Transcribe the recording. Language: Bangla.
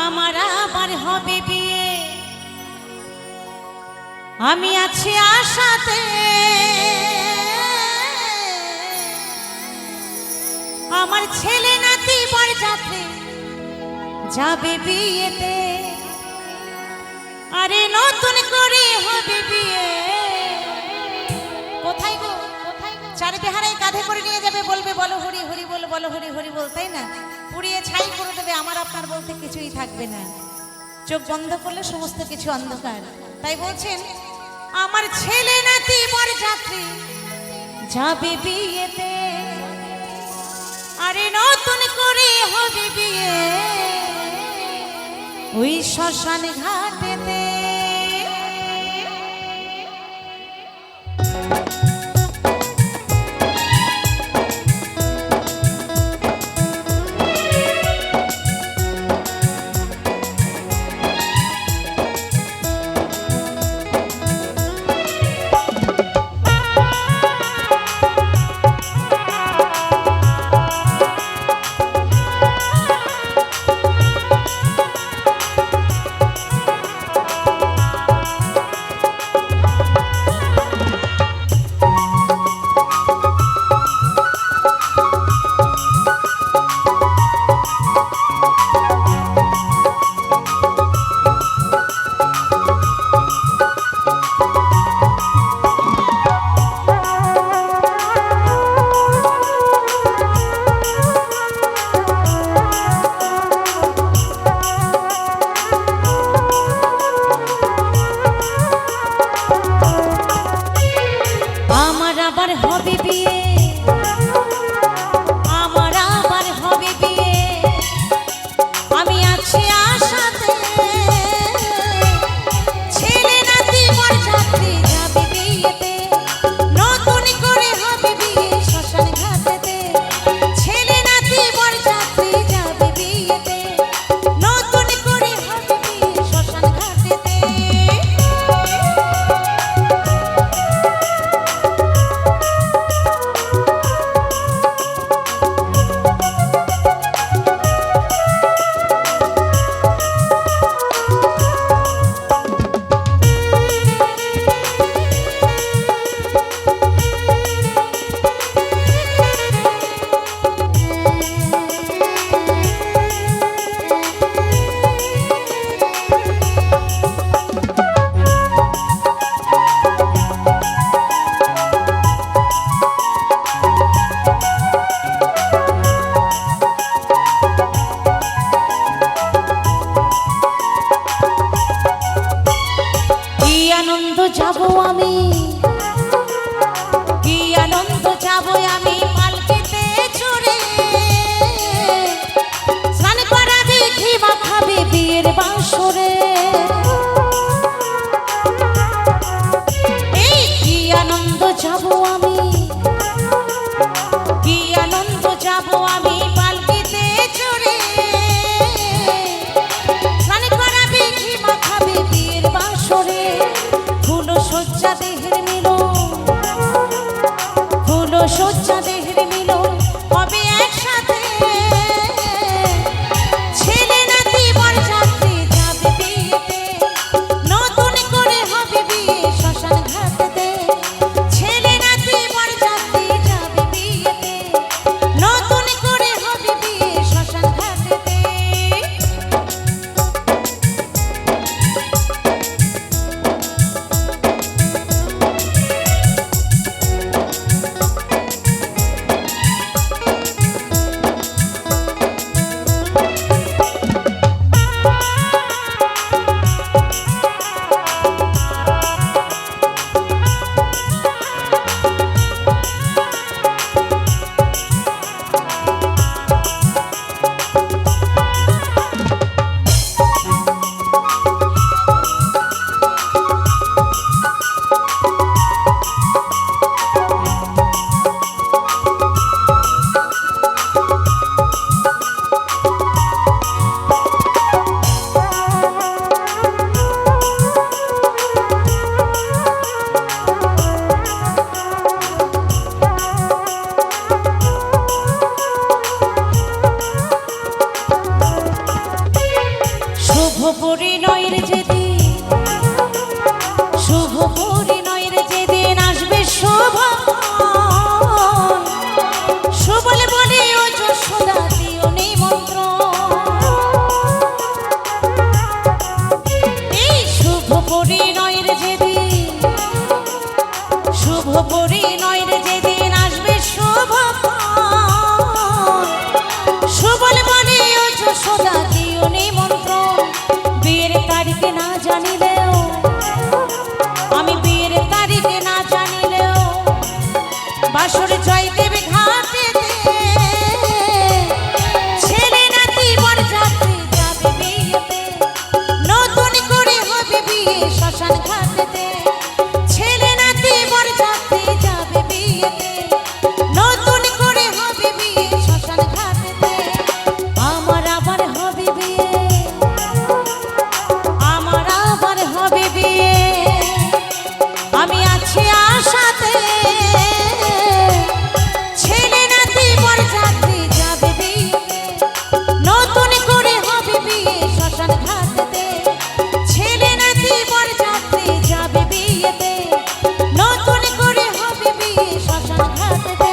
আমার আবার হবে বিয়ে, আমি আছি আশাতে। আমার ছেলে নাতি বরযাত্রী যাবে বিয়েতে, আরে নতুন করে হবে বিয়ে। কোথায় গো চার বেহারাই কাঁধে করে নিয়ে যাবে, বলবে বলো হরি হরি বল, বলো হরি হরি বল, তাই না? পুড়িয়ে ছাই করে দেবে, আমার আপনার বলতে কিছুই থাকবে না। চোখ বন্ধ করলে সমস্ত কিছু অন্ধকার। তাই বলছেন আমার ছেলে নাতি বরযাত্রী যাবে বিয়েতে, আরে নতুন করে হবে বিয়ে ওই শ্মশান ঘাটেতে। আবার হবে বিয়ে, আমার আবার হবে বিয়ে, আমি আছি আশাতে। ছেলে নাতি বরযাত্রী যাবে বিয়েতে, নতুন করে হবে বিয়ে শ্মশান ঘাটেতে। ছেলে নাতি বরযাত্রী যাবে বিয়েতে, নতুন করে হবে বিয়ে শ্মশান ঘাটেতে। আনন্দ যাব আমি, কি আনন্দ যাব আমি পালকিতে চড়ে। স্নান করাবে ঘি মাখাবে বিয়ের বাসরে, এই কি আনন্দ যাব আমি, কি আনন্দ যাব আমি পালকিতে চড়ে। স্নান করাবে ঘি মাখাবে বিয়ের বাসরে। সজ্জা দেহের মিলন, ফুল সজ্জা দেহের মিলন হবে একসাথে। ছেলে নাতি বরযাত্রী যাবে বিয়েতে, নতুন করে হবে বিয়ে শ্মশান ঘাটেতে। ছেলে নাতি বরযাত্রী বাসর জয়দেব ঘাটেতে ছেলে নাতি বরযাত্রী যাবে বিয়েতে নতুন করে হবে বিয়ে শ্মশান ঘাটেতে ছেলে নাতি বরযাত্রী যাবে বিয়েতে নতুন করে হবে বিয়ে শ্মশান ঘাটেতে আমার আবার হবে বিয়ে আমার আবার হবে বিয়ে আমি আছি আশাতে ছেলে নাতি বরযাত্রী যাবে বিয়েতে নতুন করে হবে বিয়ে শ্মশান ঘাটেতে ছেলে নাতি বরযাত্রী যাবে বিয়েতে নতুন করে হবে বিয়ে শ্মশান ঘাটেতে